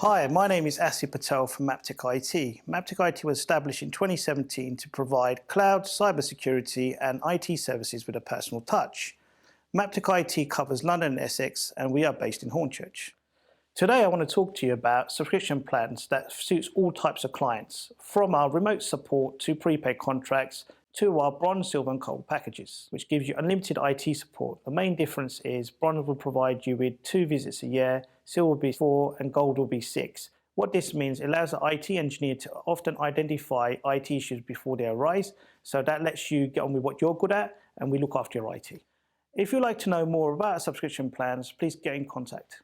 Hi, my name is Asi Patel from MAptec IT. MAptec IT was established in 2017 to provide cloud, cybersecurity and IT services with a personal touch. MAptec IT covers London and Essex, and we are based in Hornchurch. Today I want to talk to you about subscription plans that suits all types of clients, from our remote support to prepaid contracts to our bronze, silver and gold packages, which gives you unlimited IT support. The main difference is bronze will provide you with 2 visits a year, silver will be 4 and gold will be 6. What this means, it allows the IT engineer to often identify IT issues before they arise, so that lets you get on with what you're good at and we look after your IT. If you'd like to know more about subscription plans, please get in contact.